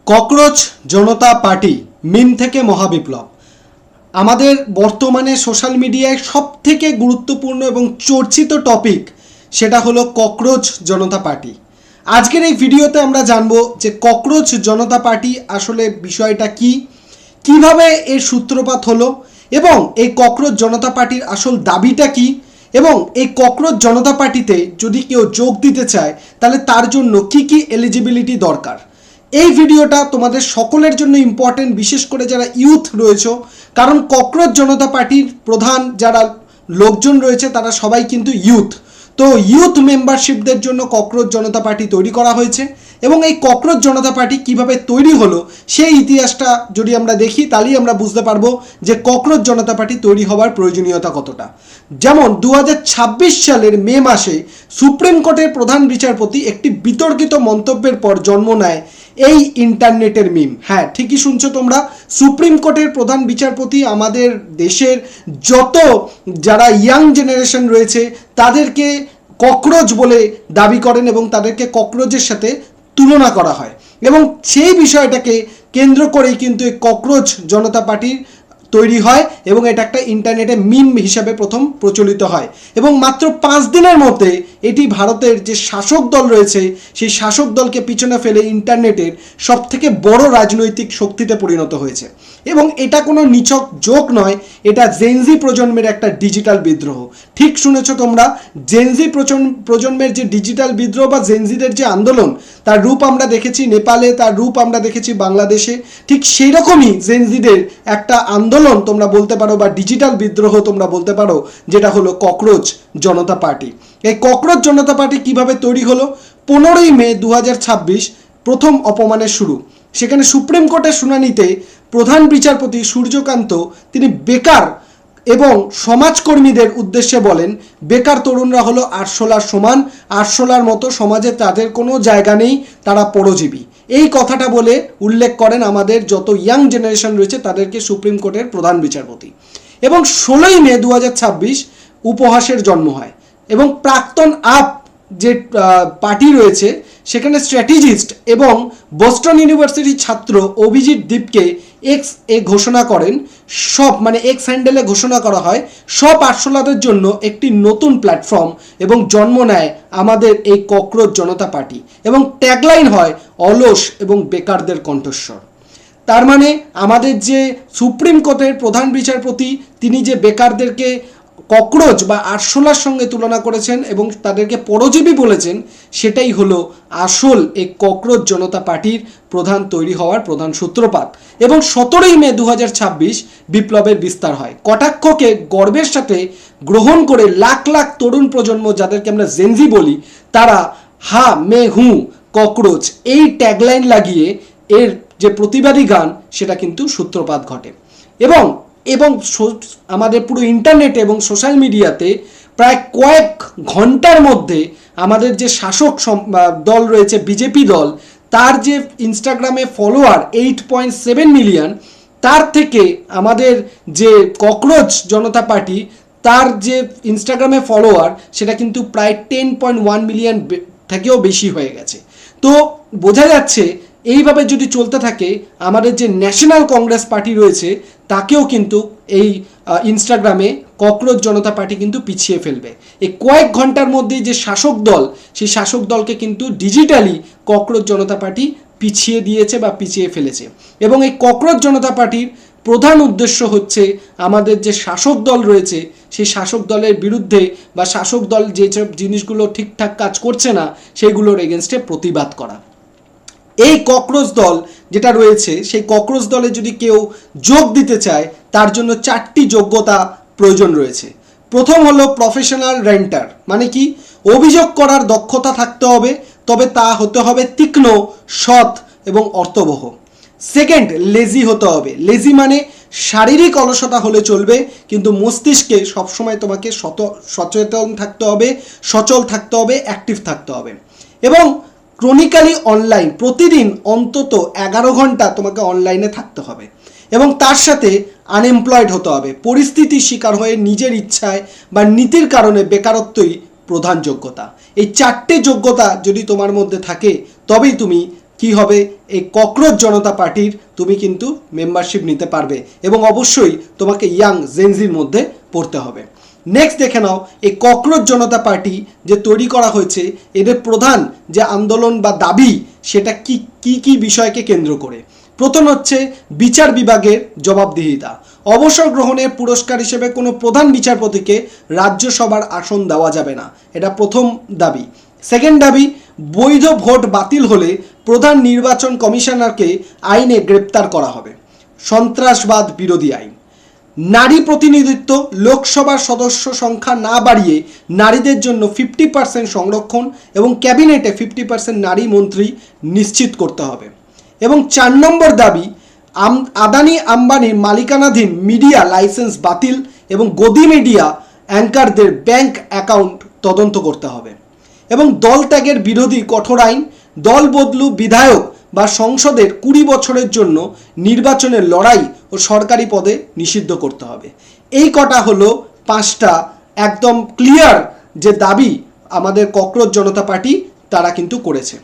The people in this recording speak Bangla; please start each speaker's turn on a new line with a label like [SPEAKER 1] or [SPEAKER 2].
[SPEAKER 1] ককরোচ জনতা পার্টি মিম থেকে মহাবিপ্লব আমাদের বর্তমানে সোশ্যাল মিডিয়ায় সবথেকে গুরুত্বপূর্ণ এবং চর্চিত টপিক সেটা হলো ককরোচ জনতা পার্টি। আজকের এই ভিডিওতে আমরা জানবো যে ককরোচ জনতা পার্টি আসলে বিষয়টা কি, কিভাবে এর সূত্রপাত হলো এবং এই ককরোচ জনতা পার্টির আসল দাবিটা কি, এবং এই ককরোচ জনতা পার্টিতে যদি কেউ যোগ দিতে চায় তাহলে তার জন্য কি কি এলিজিবিলিটি দরকার। এই ভিডিওটা তোমাদের সকলের জন্য ইম্পর্টেন্ট, বিশেষ করে যারা ইউথ রয়েছে, কারণ ককরোচ জনতা পার্টির প্রধান যারা লোকজন রয়েছে তারা সবাই কিন্তু ইউথ। তো ইউথ মেম্বারশিপদের জন্য ককরোচ জনতা পার্টি তৈরি করা হয়েছে এবং এই ককরোচ জনতা পার্টি কিভাবে তৈরি হলো সেই ইতিহাসটা যদি আমরা দেখি তাহলেই আমরা বুঝতে পারবো যে ককরোচ জনতা পার্টি তৈরি হওয়ার প্রয়োজনীয়তা কতটা। যেমন 2026 সালের মে মাসে সুপ্রিম কোর্টের প্রধান বিচারপতি একটি বিতর্কিত মন্তব্যের পর জন্ম নেয় এই ইন্টারনেটের মিম। হ্যাঁ, ঠিকই শুনছো তোমরা, সুপ্রিম কোর্টের প্রধান বিচারপতি আমাদের দেশের যত যারা ইয়াং জেনারেশন রয়েছে তাদেরকে ককরোচ বলে দাবি করেন এবং তাদেরকে ককরোচের সাথে তুলনা করা হয়, এবং সেই বিষয়টাকে কেন্দ্র করেই কিন্তু এই ককরোচ জনতা পার্টির তৈরি হয় এবং এটা একটা ইন্টারনেটে মিম হিসাবে প্রথম প্রচলিত হয় এবং মাত্র 5 দিনের মধ্যে এটি ভারতের যে শাসক দল রয়েছে সেই শাসক দলকে পিছনে ফেলে ইন্টারনেটের সবথেকে বড় রাজনৈতিক শক্তিতে পরিণত হয়েছে। এবং এটা কোনো নিছক জোক নয়, এটা জেনজি প্রজন্মের একটা ডিজিটাল বিদ্রোহ। ঠিক শুনেছো তোমরা, জেনজি প্রজন্মের যে ডিজিটাল বিদ্রোহ বা জেনজিদের যে আন্দোলন, তার রূপ আমরা দেখেছি নেপালে, তার রূপ আমরা দেখেছি বাংলাদেশে। ঠিক সেই রকমই জেনজিদের একটা আন্দোলন তোমরা বলতে পারো বা ডিজিটাল বিদ্রোহ তোমরা বলতে পারো, যেটা হলো ককরোচ জনতা পার্টি। এই ককরোচ জনতা পার্টি কিভাবে তৈরি হলো? 15ই মে 2026 প্রথম অপমানের শুরু। সেখানে সুপ্রিম কোর্টের শুনানিতে প্রধান বিচারপতি সূর্যকান্ত তিনি বেকার এবং সমাজকর্মীদের উদ্দেশ্যে বলেন, বেকার তরুণরা হলো আরশোলার সমান, আরশোলার মতো সমাজে তাদের কোনো জায়গা নেই, তারা পরজীবী। এই কথাটা বলে উল্লেখ করেন আমাদের যত ইয়াং জেনারেশন রয়েছে তাদেরকে সুপ্রিম কোর্টের প্রধান বিচারপতি। এবং 16ই মে 2026 উপহাসের জন্ম হয় এবং প্রাক্তন আপ যে পার্টি রয়েছে সেখানে স্ট্র্যাটেজিস্ট এবং বোস্টন ইউনিভার্সিটির ছাত্র অভিজিৎ দীপকে এক্স ঘোষণা করেন, সব এক্স হ্যান্ডেলে ঘোষণা করা হয় সব আরশোলাদের জন্য একটি নতুন প্ল্যাটফর্ম, এবং জন্ম নেয় আমাদের এই ককরোচ জনতা পার্টি এবং ট্যাগলাইন হয় অলস এবং বেকারদের কণ্ঠস্বর। তার মানে আমাদের যে সুপ্রিম কোর্টের প্রধান বিচারপতি তিনি যে বেকারদেরকে ককরোচ বা আরশোলার সঙ্গে তুলনা করেছেন এবং তাদেরকে পরজীবী বলেছেন, সেটাই হলো আসল এই ককরোচ জনতা পার্টির প্রধান তৈরি হওয়ার প্রধান সূত্রপাত। এবং 17ই মে 2026 বিপ্লবের বিস্তার হয়। কটাক্ষকে গর্বের সাথে গ্রহণ করে লাখ লাখ তরুণ প্রজন্ম, যাদেরকে আমরা জেনজি বলি, তারা হা মে হু ককরোচ এই ট্যাগলাইন লাগিয়ে এর যে প্রতিবাদী গান সেটা কিন্তু সূত্রপাত ঘটে। এবং আমাদের পুরো ইন্টারনেটে এবং সোশ্যাল মিডিয়াতে প্রায় কয়েক ঘন্টার মধ্যে আমাদের যে শাসক দল রয়েছে বিজেপি দল, তার যে ইনস্টাগ্রামে ফলোয়ার 8.7 মিলিয়ন, তার থেকে আমাদের যে ককরোচ জনতা পার্টি তার যে ইনস্টাগ্রামে ফলোয়ার সেটা কিন্তু প্রায় 10.1 মিলিয়ন থেকেও বেশি হয়ে গেছে। তো বোঝা যাচ্ছে এইভাবে যদি চলতে থাকে আমাদের যে ন্যাশনাল কংগ্রেস পার্টি রয়েছে তাকেও কিন্তু এই ইনস্টাগ্রামে ককরোচ জনতা পার্টি কিন্তু পিছিয়ে ফেলবে। এই কয়েক ঘন্টার মধ্যেই যে শাসক দল, সেই শাসক দলকে কিন্তু ডিজিটালি ককরোচ জনতা পার্টি পিছিয়ে দিয়েছে বা পিছিয়ে ফেলেছে। এবং এই ককরোচ জনতা পার্টির প্রধান উদ্দেশ্য হচ্ছে আমাদের যে শাসক দল রয়েছে সেই শাসক দলের বিরুদ্ধে বা শাসক দল যেসব জিনিসগুলো ঠিকঠাক কাজ করছে না সেইগুলোর এগেনস্টে প্রতিবাদ করা। এই ককরোচ দল যেটা রয়েছে সেই ককরোচ দলে যদি কেউ যোগ দিতে চায় তার জন্য 4টি যোগ্যতা প্রয়োজন রয়েছে। প্রথম হলো প্রফেশনাল রেন্টার, মানে কি, অভিযোগ করার দক্ষতা থাকতে হবে, তবে তা হতে হবে তীক্ষ্ণ, সৎ এবং অর্থবহ। সেকেন্ড, লেজি হতে হবে। লেজি মানে শারীরিক অলসতা হলে চলবে, কিন্তু মস্তিষ্কে সবসময় তোমাকে সচেতন থাকতে হবে, সচল থাকতে হবে, অ্যাক্টিভ থাকতে হবে। এবং ক্রনিক্যালি অনলাইন, প্রতিদিন অন্তত 11 ঘন্টা তোমাকে অনলাইনে থাকতে হবে। এবং তার সাথে আনএমপ্লয়েড হতে হবে, পরিস্থিতির শিকার হয়ে নিজের ইচ্ছায় বা নীতির কারণে বেকারত্বই প্রধান যোগ্যতা। এই 4টে যোগ্যতা যদি তোমার মধ্যে থাকে তবেই তুমি কি হবে, এই ককরোচ জনতা পার্টির তুমি কিন্তু মেম্বারশিপ নিতে পারবে এবং অবশ্যই তোমাকে ইয়াং জেনজির মধ্যে পড়তে হবে। নেক্সট দেখে নাও, এই ককরোচ জনতা পার্টি যে তৈরি করা হয়েছে, এদের প্রধান যে আন্দোলন বা দাবি সেটা কি কি বিষয়কে কেন্দ্র করে। প্রথম হচ্ছে বিচার বিভাগের জবাবদিহিতা। অবসর গ্রহণের পুরস্কার হিসেবে কোনো প্রধান বিচারপতিকে রাজ্যসভার আসন দেওয়া যাবে না, এটা প্রথম দাবি। সেকেন্ড দাবি, বৈধ ভোট বাতিল হলে প্রধান নির্বাচন কমিশনারকে আইনে গ্রেপ্তার করা হবে। সন্ত্রাসবাদ বিরোধী আইন। নারী প্রতিনিধিত্ব, লোকসভার সদস্য সংখ্যা না বাড়িয়ে নারীদের জন্য 50% সংরক্ষণ এবং ক্যাবিনেটে 50% নারী মন্ত্রী নিশ্চিত করতে হবে। এবং 4 নম্বর দাবি, আদানি আম্বানির মালিকানাধীন মিডিয়া লাইসেন্স বাতিল এবং গদি মিডিয়া অ্যাঙ্কারদের ব্যাংক অ্যাকাউন্ট তদন্ত করতে হবে। এবং দল ত্যাগের বিরোধী কঠোর আইন, দল বদলু বিধায়ক বা সংসদের 20 বছরের জন্য নির্বাচনের লড়াই ও সরকারি পদে নিষিদ্ধ করতে হবে। এই কটা হলো 5টা একদম ক্লিয়ার যে দাবি আমাদের ককরোচ জনতা পার্টি তারা কিন্তু করেছে।